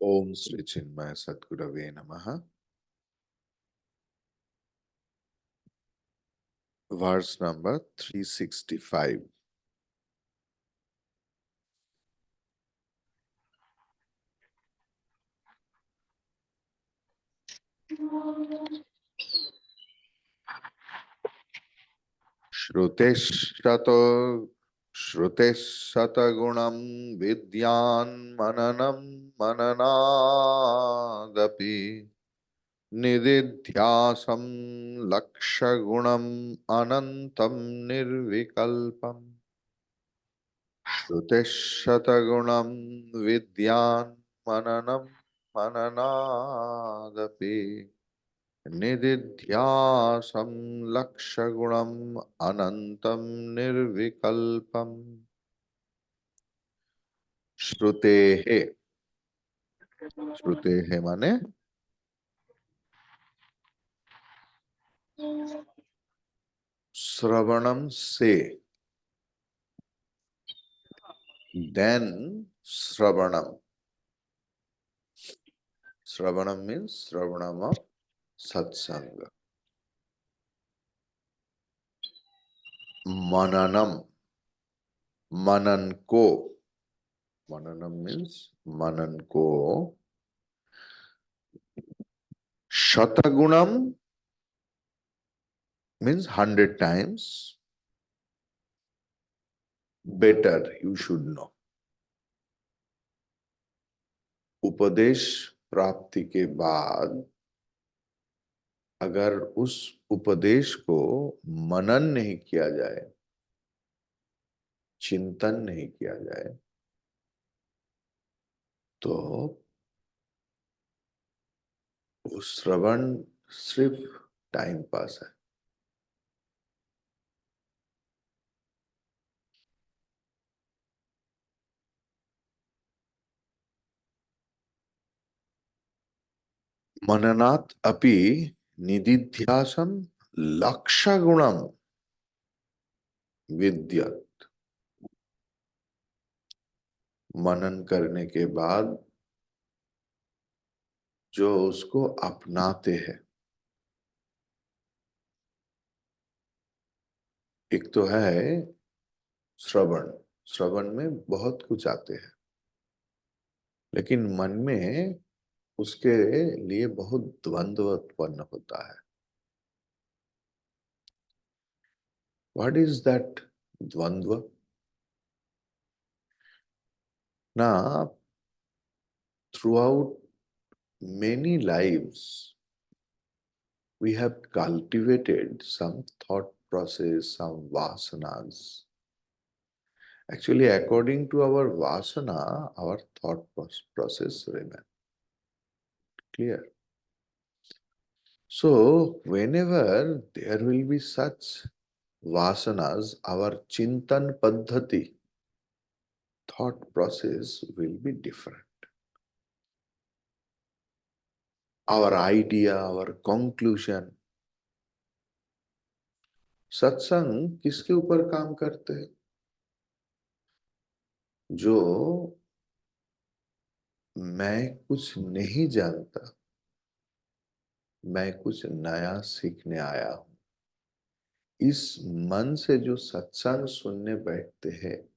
ओम श्री चिन्मय सद्गुरवे नमः। Verse number 365. श्रुतिशतो श्रुतिशतगुणं विद्यान् मननं मननादपि निदिध्यासं लक्षगुणम् अनन्तं निर्विकल्पम्। श्रुतिशतगुणं विद्यान् मननं मननादपि निदिध्यासं लक्षगुणम् अनन्तं निर्विकल्पम्। श्रुतेः, श्रुतेः माने श्रवणम से, देन श्रवणम, श्रवणम मीन्स श्रवणम ऑफ सत्संग, मननम, मनन को, मननम मीन्स मनन को, शतगुणम means 100 times better, you should know. उपदेश प्राप्ति के बाद अगर उस उपदेश को मनन नहीं किया जाए, चिंतन नहीं किया जाए, तो वो श्रवण सिर्फ टाइम पास है। मननात् अपि निदिध्यासम लक्ष्य गुणम विद्यत। मनन करने के बाद जो उसको अपनाते हैं, एक तो है श्रवण, श्रवण में बहुत कुछ आते हैं, लेकिन मन में उसके लिए बहुत द्वंद्व उत्पन्न होता है। व्हाट इज दैट द्वंद्व? ना, throughout many lives we have cultivated some thought process, some vasanas. Actually, according to our vasana, our thought process remain. Clear? So whenever there will be such vasanas, our chintan paddhati, thought process will be different. Our idea, our conclusion. सत्संग किसके ऊपर काम करते हैं? जो मैं कुछ नहीं जानता, मैं कुछ नया सीखने आया हूं, इस मन से जो सत्संग सुनने बैठते हैं,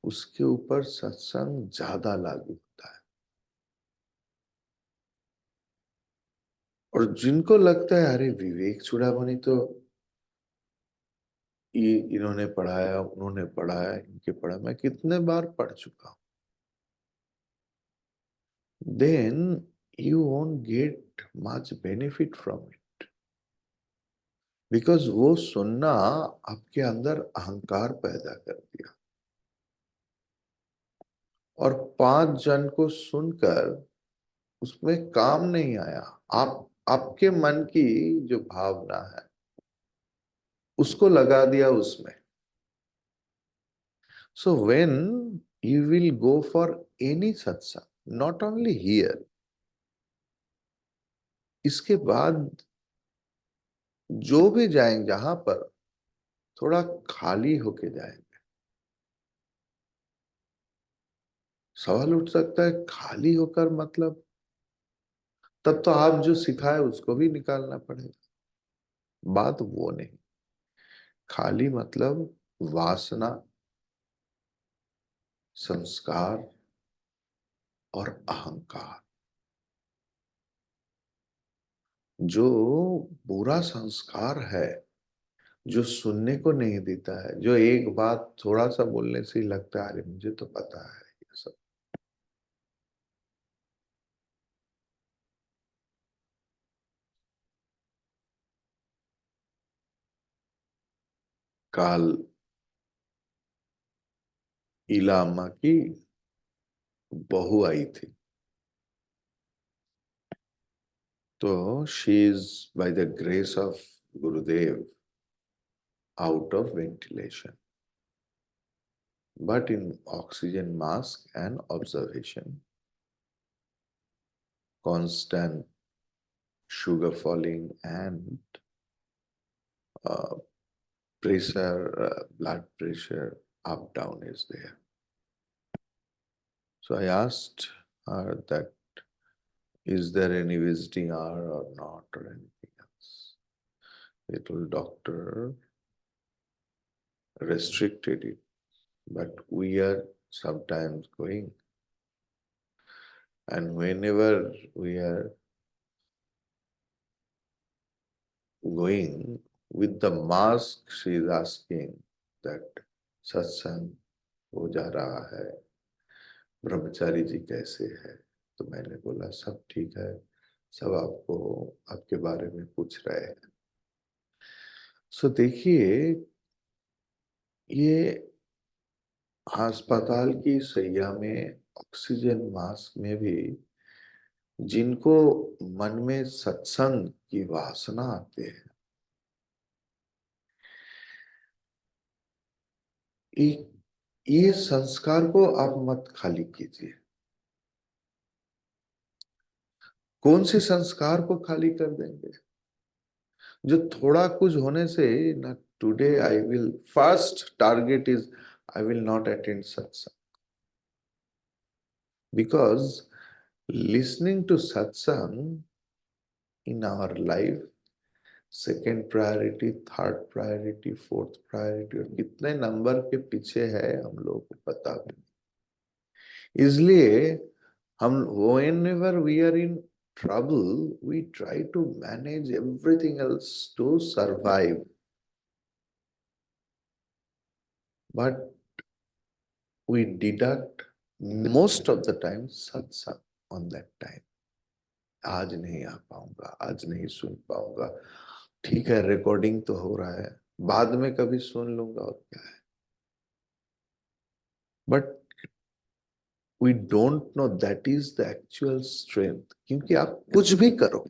उसके ऊपर सत्संग ज्यादा लागू होता है। और जिनको लगता है अरे विवेक चूड़ामणि तो इन्होंने पढ़ाया, उन्होंने पढ़ाया, इनके पढ़ा, मैं कितने बार पढ़ चुका हूं, then you won't get much benefit from it, because वो सुनना आपके अंदर अहंकार पैदा कर दिया। और 5 जन को सुनकर उसमें काम नहीं आया, आपके मन की जो भावना है उसको लगा दिया उसमें। So when you will go for any सत्संग, नॉट ओनली हियर, इसके बाद जो भी जाएंगे जहां पर, थोड़ा खाली होके जाएंगे। सवाल उठ सकता है खाली होकर मतलब, तब तो आप जो सिखाए उसको भी निकालना पड़ेगा। बात वो नहीं। खाली मतलब वासना, संस्कार और अहंकार। जो बुरा संस्कार है, जो सुनने को नहीं देता है, जो एक बात थोड़ा सा बोलने से ही लगता है अरे मुझे तो पता है ये सब। काल इलामा की बहू आई थी, तो she is by the grace of Gurudev out of ventilation, but in oxygen mask and observation, constant sugar falling and uh, blood pressure up down is there. So I asked her that is there any visiting hour or not or anything else. They told doctor restricted it, but we are sometimes going, and whenever we are going with the mask, she is asking that सत्संग हो जा रहा है, ब्रह्मचारी जी कैसे है। तो मैंने बोला सब ठीक है, सब आपको आपके बारे में पूछ रहे हैं। सो देखिए, ये अस्पताल की सैया में ऑक्सीजन मास्क में भी जिनको मन में सत्संग की वासना आते है, ये संस्कार को आप मत खाली कीजिए। कौन से संस्कार को खाली कर देंगे? जो थोड़ा कुछ होने से ना, today I will first target is I will not attend satsang, because listening to satsang in our life second priority, third priority, fourth priority, और कितने नंबर के पीछे है हम लोग को पता भी नहीं। इसलिए हम whenever we are in trouble, we try to manage everything else to survive, but we deduct most of the time satsang on that time. आज नहीं आ पाऊंगा, आज नहीं सुन पाऊंगा, ठीक है रिकॉर्डिंग तो हो रहा है, बाद में कभी सुन लूंगा और क्या है। But we don't know that is the actual strength. क्योंकि आप कुछ भी करो,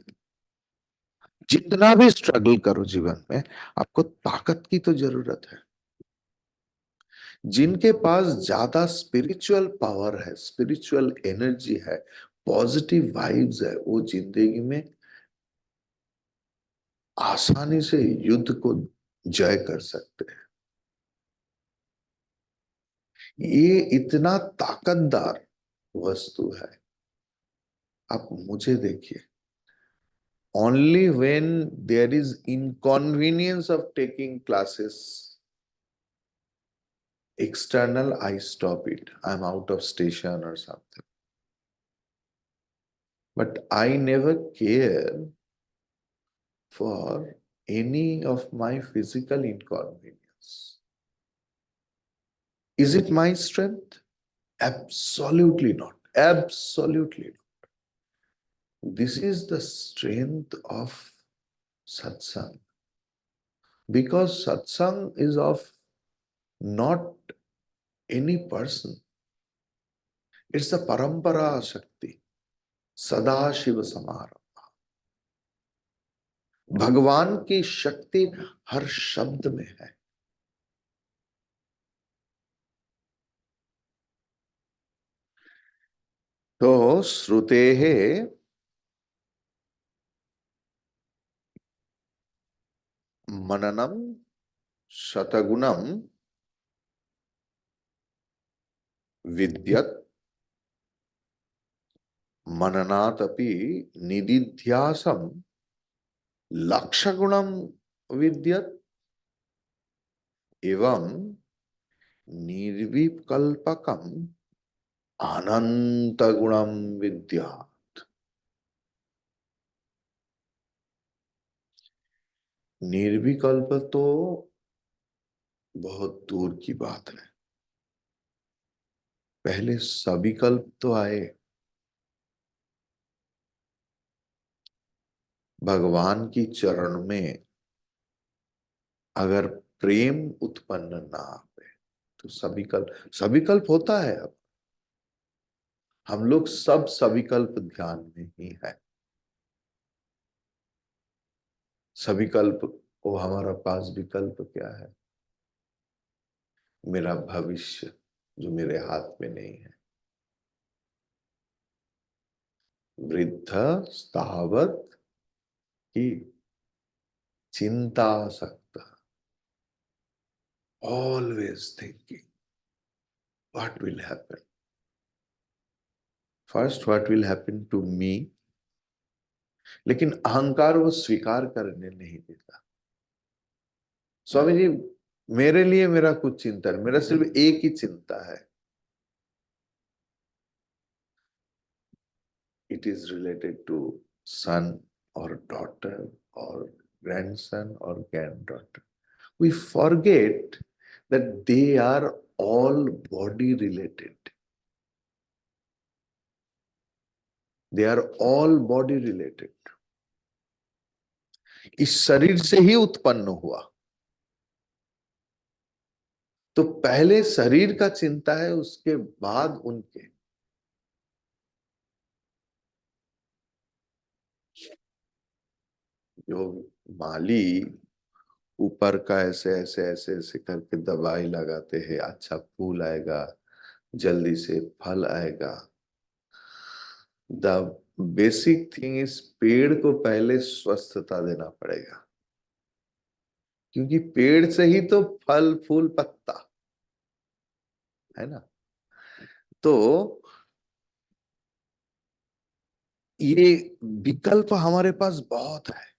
जितना भी स्ट्रगल करो जीवन में, आपको ताकत की तो जरूरत है। जिनके पास ज्यादा स्पिरिचुअल पावर है, स्पिरिचुअल एनर्जी है, पॉजिटिव वाइब्स है, वो जिंदगी में आसानी से युद्ध को जय कर सकते हैं। ये इतना ताकतदार वस्तु है। आप मुझे देखिए, only when there is inconvenience of taking classes external, I stop it. I'm out of station or something. But I never care for any of my physical inconvenience. Is it my strength? Absolutely not. Absolutely not. This is the strength of satsang. Because satsang is of not any person. It's the parampara shakti. Sada Shiva Samara. भगवान की शक्ति हर शब्द में है। तो श्रुतेः मननम शतगुणम विद्यत मननात् अपि निदिध्यासम लक्ष्य गुणम विद्यत एवं निर्विकल्पकम अनंत गुणम विद्या। निर्विकल्प तो बहुत दूर की बात है, पहले सविकल्प तो आए। भगवान की चरण में अगर प्रेम उत्पन्न ना हो तो सविकल्प होता है। अब हम लोग सब सविकल्प ध्यान में ही है। सविकल्प को हमारा पास विकल्प क्या है? मेरा भविष्य जो मेरे हाथ में नहीं है। वृद्ध स्थावत की चिंता सकता, always thinking what will happen, first what will happen to me. लेकिन अहंकार वो स्वीकार करने नहीं देता। स्वामी जी, मेरे लिए मेरा कुछ चिंतन, मेरा सिर्फ एक ही चिंता है, it is related to son or daughter or grandson or granddaughter. We forget that they are all body related. They are all body related. इस शरीर से ही उत्पन्न हुआ, तो पहले शरीर का चिंता है, उसके बाद उनके। जो माली ऊपर का ऐसे ऐसे ऐसे ऐसे करके दवाई लगाते हैं, अच्छा फूल आएगा, जल्दी से फल आएगा। द बेसिक थिंग इज पेड़ को पहले स्वस्थता देना पड़ेगा, क्योंकि पेड़ से ही तो फल फूल पत्ता है ना। तो ये विकल्प हमारे पास बहुत है,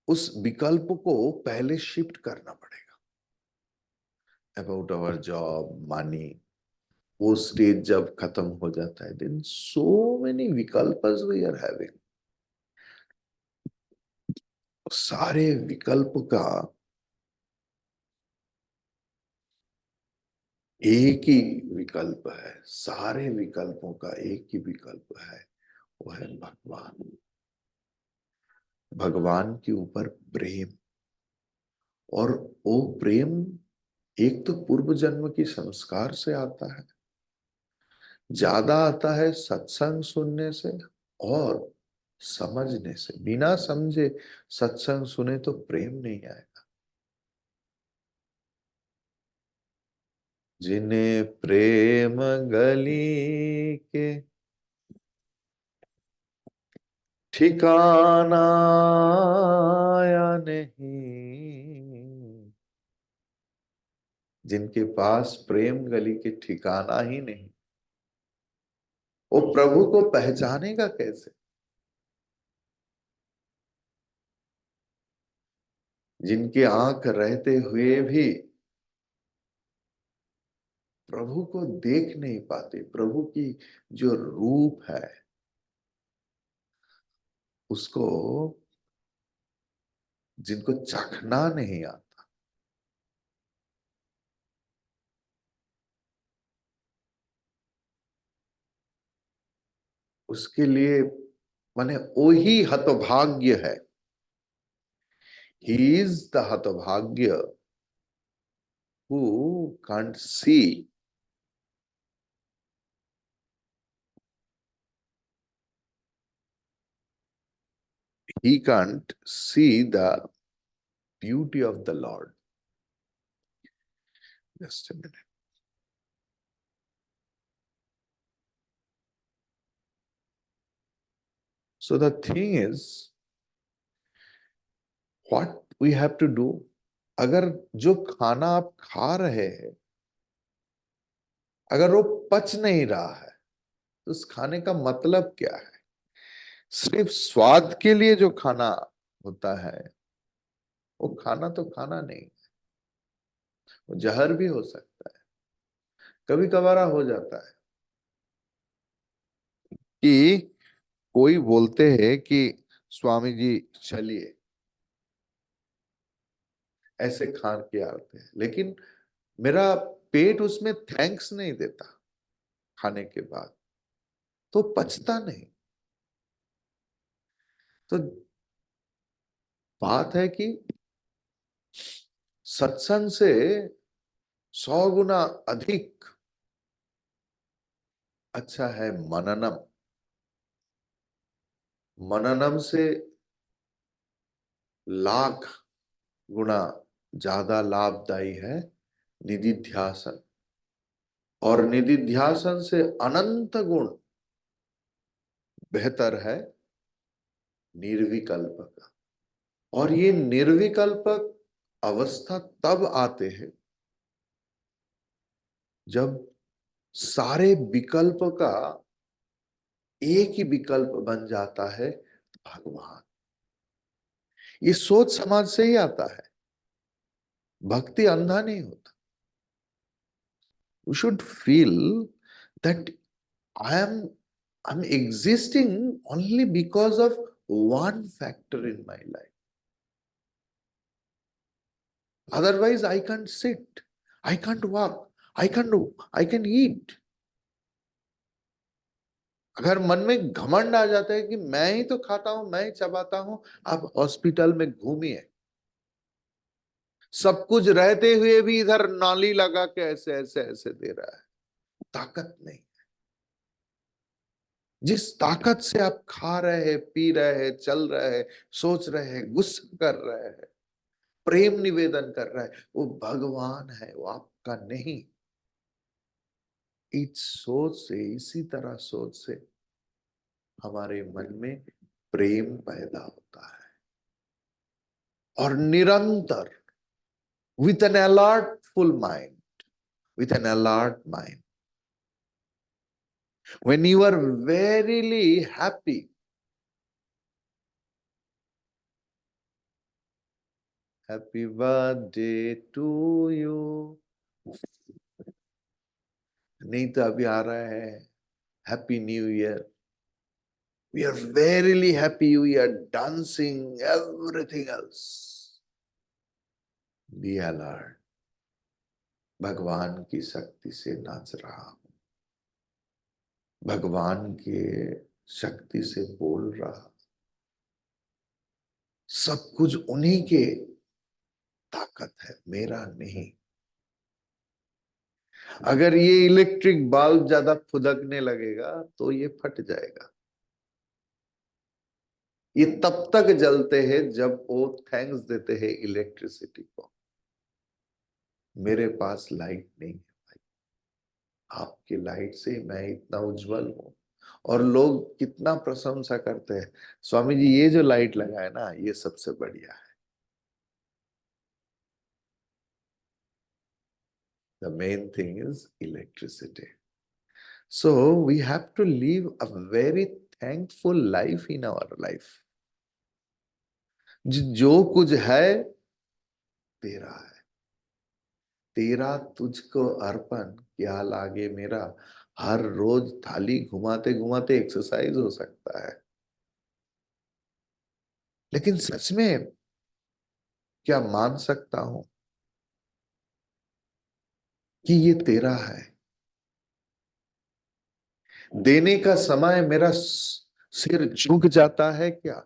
उस विकल्प को पहले शिफ्ट करना पड़ेगा। अबाउट अवर जॉब, मनी, वो स्टेज जब खत्म हो जाता है, देन सो मेनी विकल्प वी आर हैविंग। सारे विकल्प का एक ही विकल्प है, सारे विकल्पों का एक ही विकल्प है, वो है भगवान। भगवान के ऊपर प्रेम। और वो प्रेम एक तो पूर्व जन्म की संस्कार से आता है, ज्यादा आता है सत्संग सुनने से और समझने से। बिना समझे सत्संग सुने तो प्रेम नहीं आएगा। जिन्हें प्रेम गली के ठिकाना या नहीं, जिनके पास प्रेम गली के ठिकाना ही नहीं, वो प्रभु को पहचानेगा कैसे? जिनकी आंख रहते हुए भी प्रभु को देख नहीं पाते, प्रभु की जो रूप है उसको, जिनको चखना नहीं आता, उसके लिए माने वो ही हतभाग्य है। ही इज द हतभाग्य who can't see, he can't see the beauty of the Lord. Just a minute. So the thing is, what we have to do, अगर जो खाना आप खा रहे हैं अगर वो पच नहीं रहा है तो उस खाने का मतलब क्या है? सिर्फ स्वाद के लिए जो खाना होता है, वो खाना तो खाना नहीं, वो जहर भी हो सकता है, कभी कभारा हो जाता है कि कोई बोलते हैं कि स्वामी जी चलिए, ऐसे खान के आते हैं, लेकिन मेरा पेट उसमें थैंक्स नहीं देता खाने के बाद, तो पचता नहीं। तो बात है कि सत्संग से 100 गुना अधिक अच्छा है मननम। मननम से लाख गुना ज्यादा लाभदायी है निधिध्यासन, और निधिध्यासन से अनंत गुण बेहतर है निर्विकल्प का। और ये निर्विकल्पक अवस्था तब आते हैं जब सारे विकल्प का एक ही विकल्प बन जाता है, भगवान। ये सोच समाज से ही आता है, भक्ति अंधा नहीं होता। You should feel that I am I'm existing only because of one factor in my life. Otherwise, I can't sit, I can't walk, I can eat. अगर मन में घमंड आ जाता है कि मैं ही तो खाता हूं, मैं ही चबाता हूं, आप हॉस्पिटल में घूमिए, सब कुछ रहते हुए भी इधर नाली लगा के ऐसे ऐसे ऐसे दे रहा है, ताकत नहीं। जिस ताकत से आप खा रहे हैं, पी रहे हैं, चल रहे हैं, सोच रहे हैं, गुस्सा कर रहे हैं, प्रेम निवेदन कर रहा है, वो भगवान है, वो आपका नहीं। इस सोच से, इसी तरह सोच से हमारे मन में प्रेम पैदा होता है, और निरंतर with an alertful mind, with an alert mind, when you are verily happy, happy birthday to you, नहीं तो अभी आ रहा है happy new year, we are verily happy, we are dancing, everything else, be alert, भगवान की शक्ति से नाच रहा हूं, भगवान के शक्ति से बोल रहा, सब कुछ उन्हीं के ताकत है, मेरा नहीं। अगर ये इलेक्ट्रिक बल्ब ज्यादा फुदकने लगेगा तो ये फट जाएगा। ये तब तक जलते हैं जब वो थैंक्स देते हैं इलेक्ट्रिसिटी को। मेरे पास लाइट नहीं है भाई, आपकी लाइट से मैं इतना उज्जवल हूं। और लोग कितना प्रशंसा करते हैं, स्वामी जी ये जो लाइट लगा है ना, ये सबसे बढ़िया है। The main thing is electricity. So we have to live a very thankful life in our life. जो कुछ है तेरा है, तेरा तुझको अर्पण, क्या लागे मेरा। हर रोज थाली घुमाते घुमाते एक्सरसाइज हो सकता है, लेकिन सच में क्या मान सकता हूं कि ये तेरा है? देने का समय मेरा सिर झुक जाता है क्या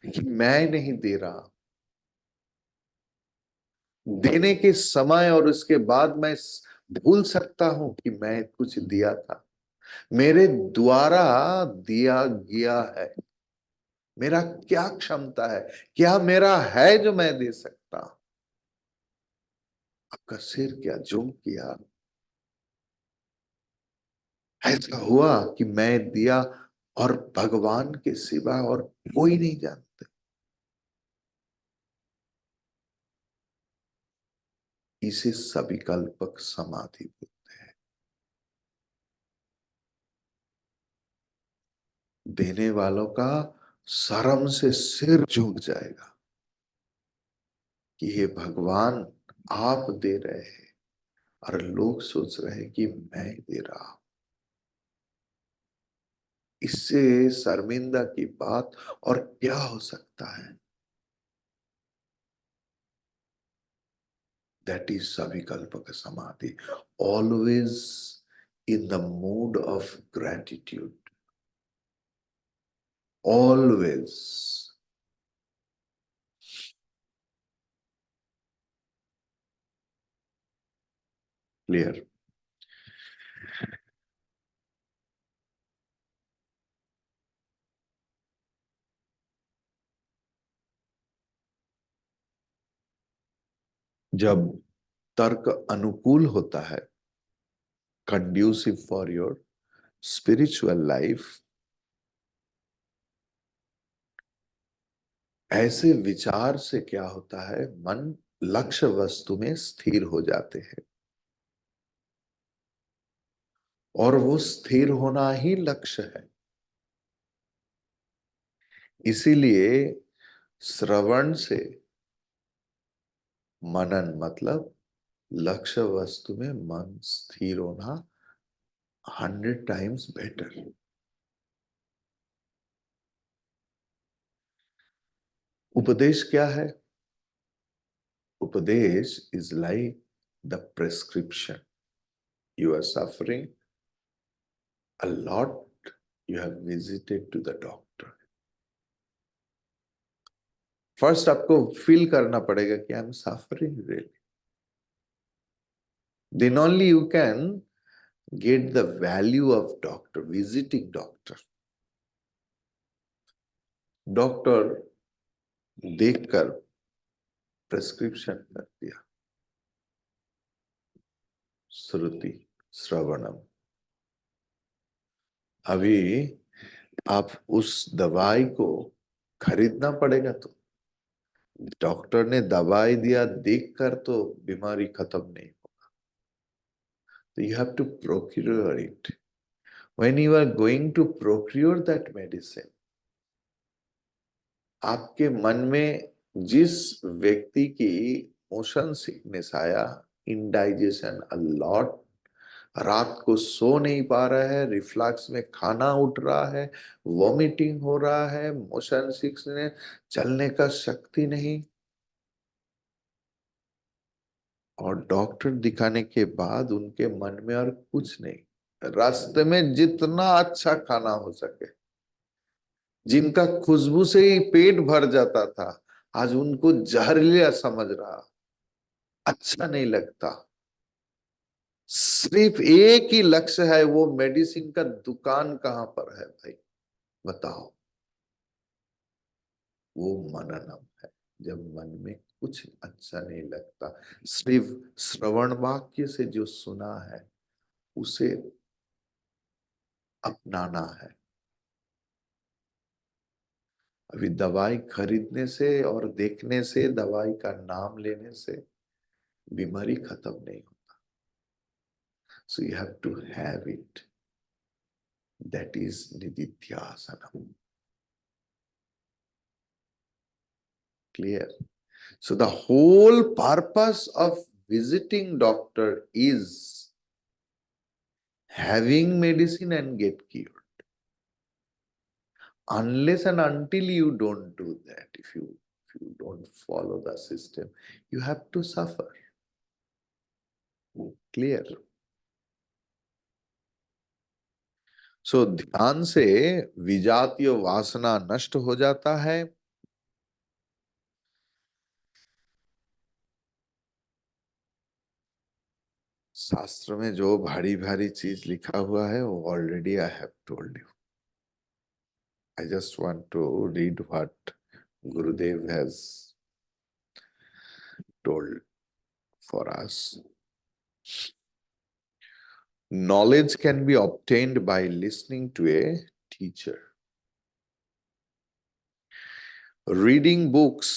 कि मैं नहीं दे रहा? देने के समय और उसके बाद मैं भूल सकता हूं कि मैं कुछ दिया था, मेरे द्वारा दिया गया है। मेरा क्या क्षमता है, क्या मेरा है जो मैं दे सकता? आपका सिर क्या झुक गया? ऐसा हुआ कि मैं दिया और भगवान के सिवा और कोई नहीं जानते। इसे सविकल्पक समाधि बोलते हैं। देने वालों का शर्म से सिर झुक जाएगा कि हे भगवान, आप दे रहे हैं और लोग सोच रहे हैं कि मैं दे रहा हूं। इससे शर्मिंदा की बात और क्या हो सकता है? दैट इज सविकल्पक समाधि, always in the mood off gratitude, always. Clear? जब तर्क अनुकूल होता है, conducive for your spiritual life, ऐसे विचार से क्या होता है, मन लक्ष्य वस्तु में स्थिर हो जाते हैं और वो स्थिर होना ही लक्ष्य है। इसीलिए श्रवण से मनन मतलब लक्ष्य वस्तु में मन स्थिर होना 100 टाइम्स बेटर। उपदेश क्या है? उपदेश is like the prescription. You are suffering a lot, you have visited to the doctor. First आपको फील करना पड़ेगा कि I am suffering really, then only you can get the value of doctor, visiting doctor. Doctor देखकर prescription कर दिया, श्रुति श्रवणम। अभी आप उस दवाई को खरीदना पड़ेगा, तो डॉक्टर ने दवाई दिया देखकर तो बीमारी खत्म नहीं होगा। तो you have to procure it. When you are going to procure that medicine, आपके मन में जिस व्यक्ति की मोशन सिकनेस आया, इंडाइजेशन अलॉट, रात को सो नहीं पा रहा है, रिफ्लक्स में खाना उठ रहा है, वॉमिटिंग हो रहा है, मोशन सिकनेस, चलने का शक्ति नहीं, और डॉक्टर दिखाने के बाद उनके मन में और कुछ नहीं, रास्ते में जितना अच्छा खाना हो सके, जिनका खुशबू से ही पेट भर जाता था, आज उनको जहरीला समझ रहा, अच्छा नहीं लगता। सिर्फ एक ही लक्ष्य है, वो मेडिसिन का दुकान कहां पर है भाई, बताओ। वो मननम है। जब मन में कुछ अच्छा नहीं लगता, सिर्फ श्रवण वाक्य से जो सुना है उसे अपनाना है। अभी दवाई खरीदने से और देखने से, दवाई का नाम लेने से बीमारी खत्म नहीं होती। So you have to have it. That is nididhyasana. Clear? So the whole purpose of visiting doctor is having medicine and get cured. Unless and until you don't do that, if you don't follow the system, you have to suffer. Clear? So ध्यान से विजातीय वासना नष्ट हो जाता है। शास्त्र में जो भारी भारी चीज लिखा हुआ है वो already I have told you. I just want to read what Gurudev has told for us. Knowledge can be obtained by listening to a teacher. Reading books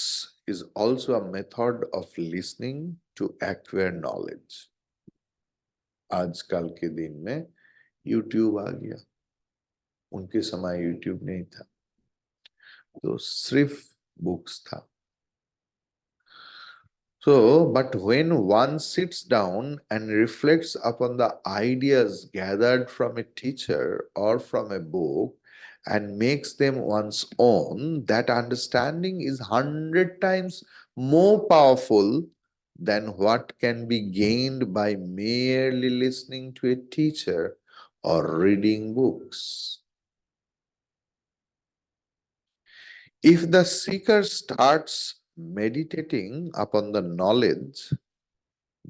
is also a method of listening to acquire knowledge. आजकल के दिन में YouTube आ गया, उनके समय YouTube नहीं था, तो सिर्फ बुक्स था। So, but when one sits down and reflects upon the ideas gathered from a teacher or from a book and makes them one's own, that understanding is 100 times more powerful than what can be gained by merely listening to a teacher or reading books. If the seeker starts meditating upon the knowledge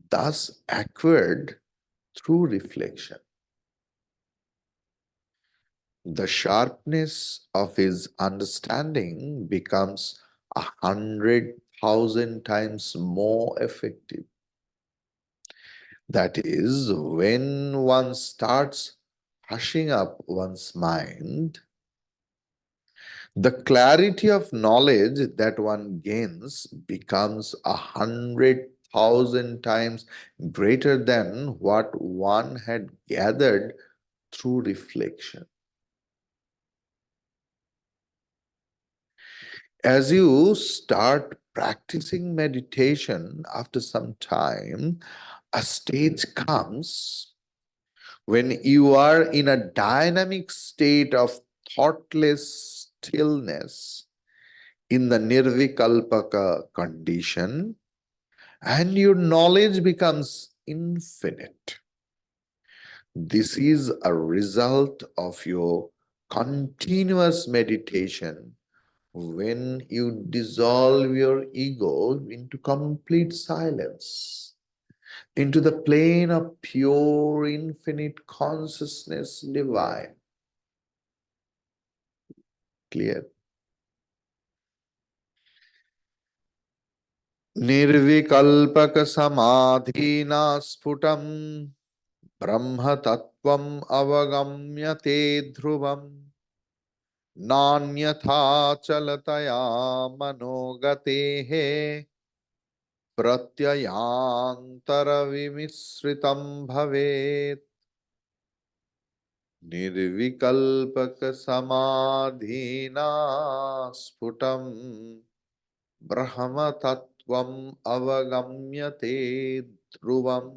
thus acquired through reflection, the sharpness of his understanding becomes 100,000 times more effective. That is, when one starts hushing up one's mind, the clarity of knowledge that one gains becomes 100,000 times greater than what one had gathered through reflection. As you start practicing meditation after some time, a stage comes when you are in a dynamic state of thoughtless stillness in the nirvikalpaka condition, and your knowledge becomes infinite. This is a result of your continuous meditation when you dissolve your ego into complete silence, into the plane of pure infinite consciousness divine. Clear? Nirvikalpaka samadhina sputam brahma tattvam avagamyate dhruvam नान्यथा चलतया मनोगतेः प्रत्ययान्तरविमिश्रितं भवेत् निर्विकल्पकसमाधिना स्फुटं ब्रह्मतत्त्वम् अवगम्यते ध्रुवम्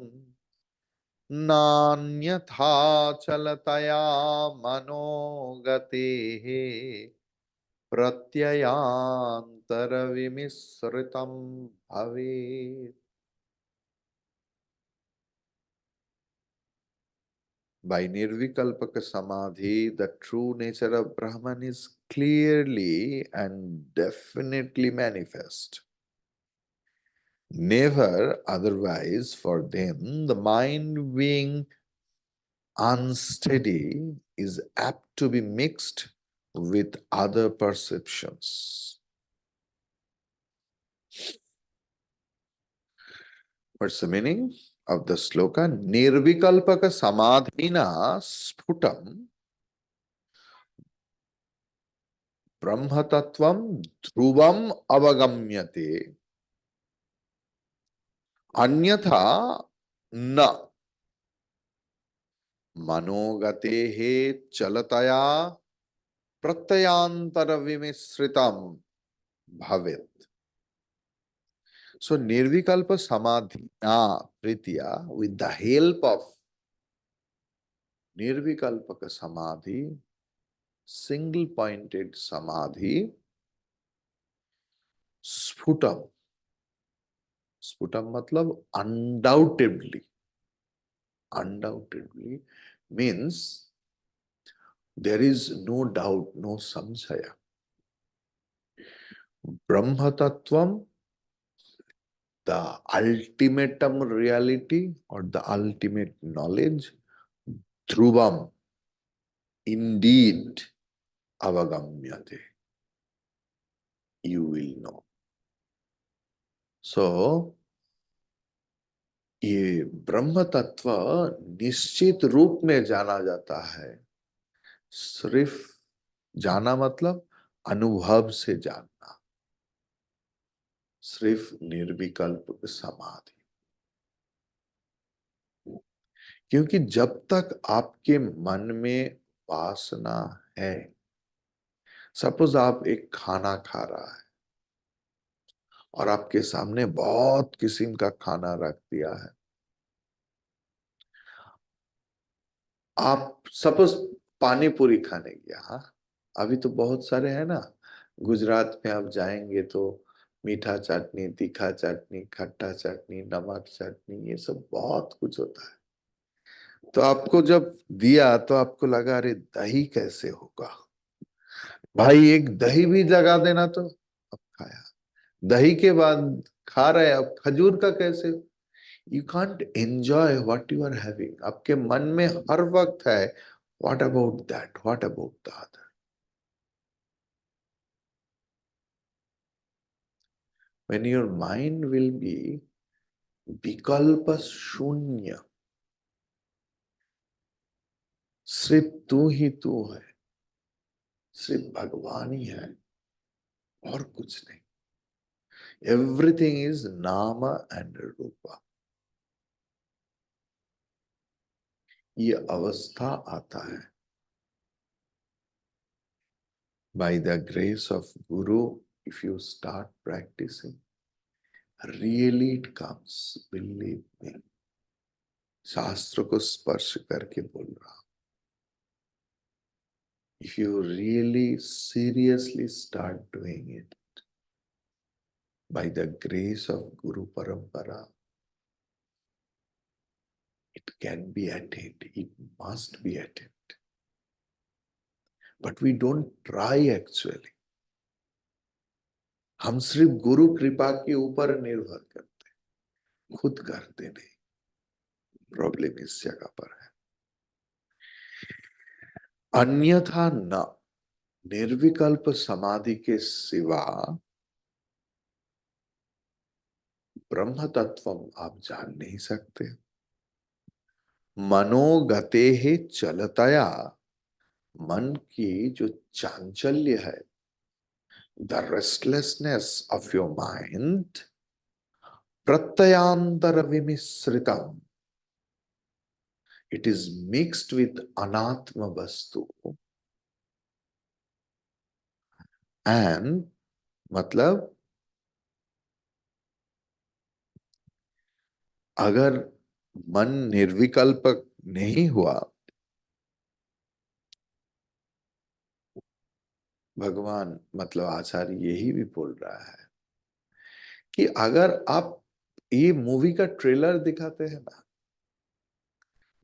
नान्यथा चलतया मनोगतेः प्रत्ययान्तरविमिश्रितं भवेत्. By Nirvikalpaka Samadhi, the true nature of Brahman is clearly and definitely manifest. Never otherwise for them, the mind being unsteady is apt to be mixed with other perceptions. What's the meaning of the sloka? Nirvikalpaka Samadhina Sputam Brahmatattvam Dhruvam Avagamyate Anyatha Na Manogatehe Chalataya Pratyantara Vimisritam Bhavet. So Nirvikalpa Samadhina Pritya, with the help of Nirvikalpaka Samadhi, single pointed Samadhi, Sputam. Sputam matlab undoubtedly. Undoubtedly means there is no doubt, no samshaya. Brahma Tattvam, the ultimatum reality or the ultimate knowledge, Dhruvam, indeed, avagamyate, you will know. So, ये ब्रह्म तत्व निश्चित रूप में जाना जाता है। सिर्फ जाना मतलब अनुभव से जानना, सिर्फ निर्विकल्प समाधि। क्योंकि जब तक आपके मन में वासना है। सपोज आप एक खाना खा रहा है और आपके सामने बहुत किस्म का खाना रख दिया है। आप सपोज पानी पूरी खाने गया, हाँ, अभी तो बहुत सारे हैं ना। गुजरात में आप जाएंगे तो मीठा चटनी, तीखा चटनी, खट्टा चटनी, नमक चटनी, ये सब बहुत कुछ होता है। तो आपको जब दिया तो आपको लगा अरे दही कैसे होगा, भाई एक दही भी लगा देना। तो अब खाया, दही के बाद खा रहे हैं, अब खजूर का कैसे। You can't enjoy what you are having. आपके मन में हर वक्त है what about that, what about the other. When your mind will be विकल्प शून्य, सिर्फ तू ही तू है, सिर्फ भगवान ही है और कुछ नहीं। एवरीथिंग इज नाम एंड रूपा। ये अवस्था आता है by the grace of Guru. If you start practicing, really it comes, believe me। शास्त्र को स्पर्श करके बोल रहा हूं। If you really seriously start doing it by the grace of Guru Parampara, it can be attained, it must be attained, but we don't try actually। हम सिर्फ गुरु कृपा के ऊपर निर्भर करते, खुद करते नहीं। प्रॉब्लम इस जगह पर है। अन्यथा न, निर्विकल्प समाधि के सिवा ब्रह्म तत्व आप जान नहीं सकते। मनोगते ही चलतया, मन की जो चांचल्य है, the restlessness of your mind, प्रत्ययांतर विमिश्रितम, इट इज मिक्स्ड विथ अनात्म वस्तु। एंड मतलब अगर मन निर्विकल्प नहीं हुआ, भगवान मतलब आचार्य यही भी बोल रहा है कि अगर आप ये मूवी का ट्रेलर दिखाते हैं ना,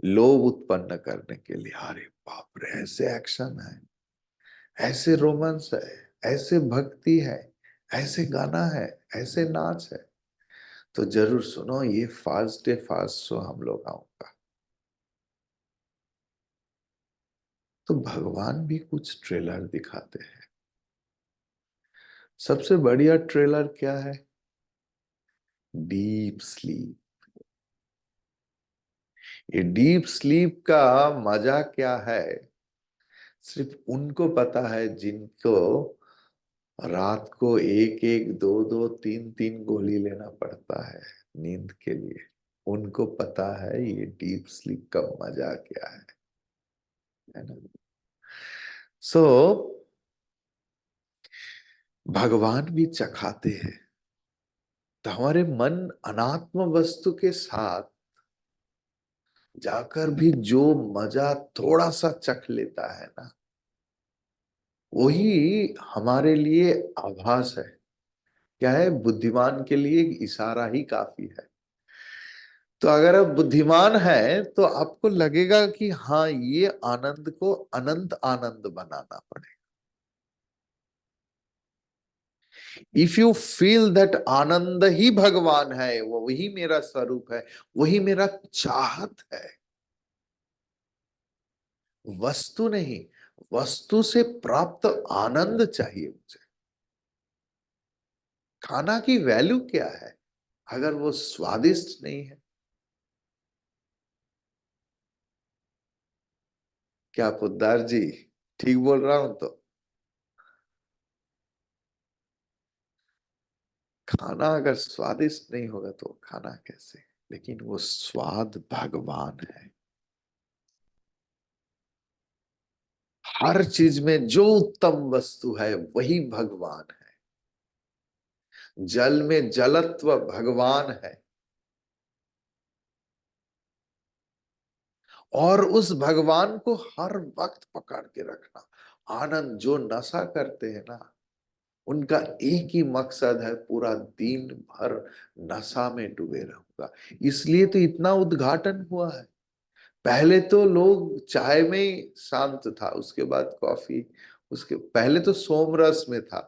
लोभ उत्पन्न करने के लिए, अरे बाप रे ऐसे एक्शन है, ऐसे रोमांस है, ऐसे भक्ति है, ऐसे गाना है, ऐसे नाच है, तो जरूर सुनो ये फास्ट डे फास्ट शो हम लोग आऊंगा। तो भगवान भी कुछ ट्रेलर दिखाते हैं। सबसे बढ़िया ट्रेलर क्या है? Deep sleep. ये डीप स्लीप का मजा क्या है, सिर्फ उनको पता है जिनको रात को एक एक दो दो तीन तीन गोली लेना पड़ता है नींद के लिए। उनको पता है ये डीप स्लीप का मजा क्या है ना। सो भगवान भी चखाते हैं। तो हमारे मन अनात्म वस्तु के साथ जाकर भी जो मजा थोड़ा सा चख लेता है ना, वही हमारे लिए आभास है। क्या है? बुद्धिमान के लिए एक इशारा ही काफी है। तो अगर आप बुद्धिमान हैं तो आपको लगेगा कि हाँ ये आनंद को अनंत आनंद बनाना पड़ेगा। इफ यू फील दैट आनंद ही भगवान है, वो वही मेरा स्वरूप है, वही मेरा चाहत है, वस्तु नहीं, वस्तु से प्राप्त आनंद चाहिए मुझे। खाना की वैल्यू क्या है अगर वो स्वादिष्ट नहीं है? क्या पोद्दार जी ठीक बोल रहा हूं? तो खाना अगर स्वादिष्ट नहीं होगा तो खाना कैसे? लेकिन वो स्वाद भगवान है। हर चीज में जो उत्तम वस्तु है वही भगवान है। जल में जलत्व भगवान है, और उस भगवान को हर वक्त पकड़ के रखना। आनंद, जो नशा करते हैं ना, उनका एक ही मकसद है, पूरा दिन भर नशा में डूबे रहूंगा। इसलिए तो इतना उद्घाटन हुआ है। पहले तो लोग चाय में ही शांत था, उसके बाद कॉफी, उसके पहले तो सोमरस में था,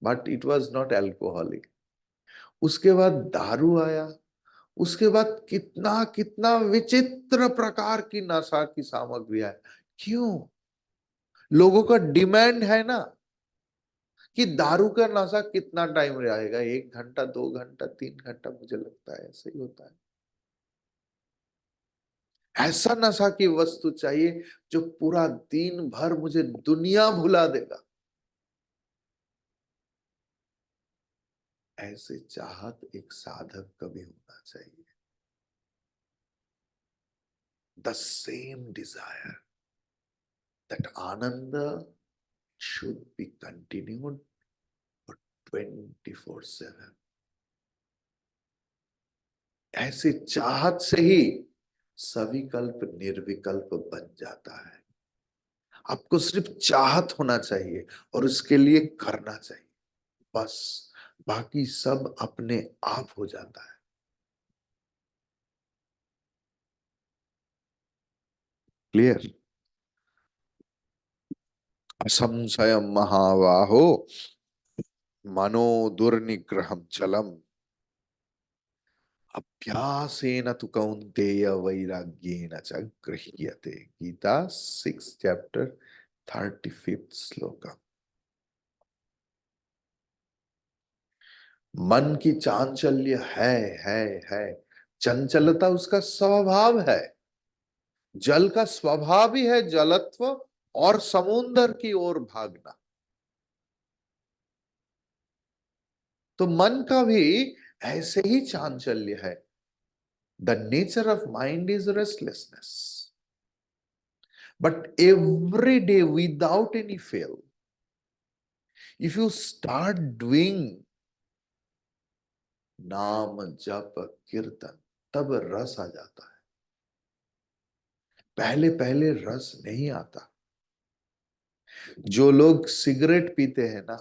but it was not alcoholic. उसके बाद दारू आया, उसके बाद कितना कितना विचित्र प्रकार की नशा की सामग्री है। क्यों? लोगों का डिमांड है ना, कि दारू का नशा कितना टाइम रहेगा, 1 घंटा, 2 घंटा, 3 घंटा, मुझे लगता है ऐसे ही होता है। ऐसा नशा की वस्तु चाहिए जो पूरा दिन भर मुझे दुनिया भुला देगा। ऐसे चाहत एक साधक कभी होना चाहिए। द सेम डिजायर, दैट आनंद should be continued for 24/7। ऐसे चाहत से ही सविकल्प निर्विकल्प बन जाता है। आपको सिर्फ चाहत होना चाहिए और उसके लिए करना चाहिए, बस। बाकी सब अपने आप हो जाता है। क्लियर? असंशयम महाबाहो मनो दुर्निग्रहम चलम अभ्यासेन तु कौन्तेय वैराग्येन च गृह्यते। गीता 6 चैप्टर 35 श्लोक। मन की चांचल्य है। चंचलता उसका स्वभाव है। जल का स्वभाव ही है जलत्व और समुंदर की ओर भागना। तो मन का भी ऐसे ही चांचल्य है। The nature of mind is restlessness, but every day without any fail, if you start doing नाम जप कीर्तन, तब रस आ जाता है। पहले पहले रस नहीं आता। जो लोग सिगरेट पीते हैं ना,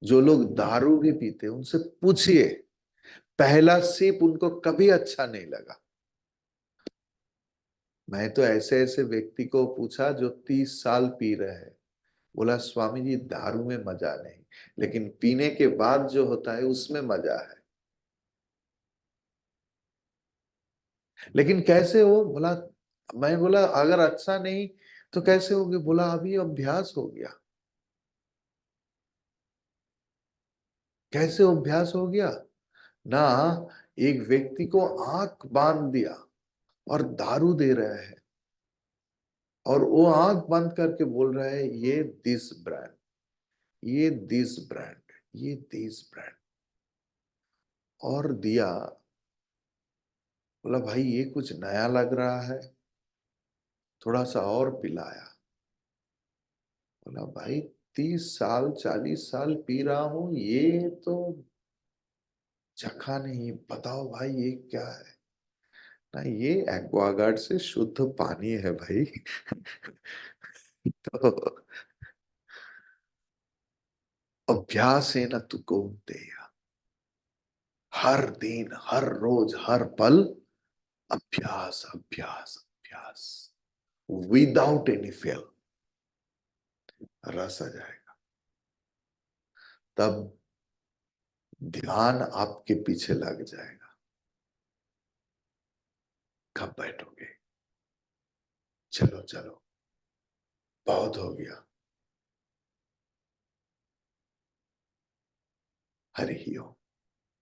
जो लोग दारू भी पीते हैं, उनसे पूछिए, पहला सिप उनको कभी अच्छा नहीं लगा। मैं तो ऐसे ऐसे व्यक्ति को पूछा जो 30 साल पी रहे हैं, बोला स्वामी जी दारू में मजा नहीं, लेकिन पीने के बाद जो होता है उसमें मजा है। लेकिन कैसे हो? बोला, मैं बोला अगर अच्छा नहीं तो कैसे होगे? बोला अभी अभ्यास हो गया। कैसे अभ्यास हो गया? ना, एक व्यक्ति को आंख बांध दिया और दारू दे रहे हैं, और वो आंख बंद करके बोल रहा है ये दिस ब्रांड, ये दिस ब्रांड, ये दिस ब्रांड, और दिया। बोला भाई ये कुछ नया लग रहा है, थोड़ा सा और पिलाया। बोला भाई 30 साल 40 साल पी रहा हूं, ये तो चखा नहीं, बताओ भाई ये क्या है? ना, ये एक्वागार्ड से शुद्ध पानी है भाई। तो अभ्यास है ना तू कौनते, हर दिन हर रोज हर पल अभ्यास अभ्यास अभ्यास, विदाउट एनी फेल रस आ जाएगा। तब ध्यान आपके पीछे लग जाएगा। कब बैठोगे? चलो चलो, बहुत हो गया। हरि ही ओम।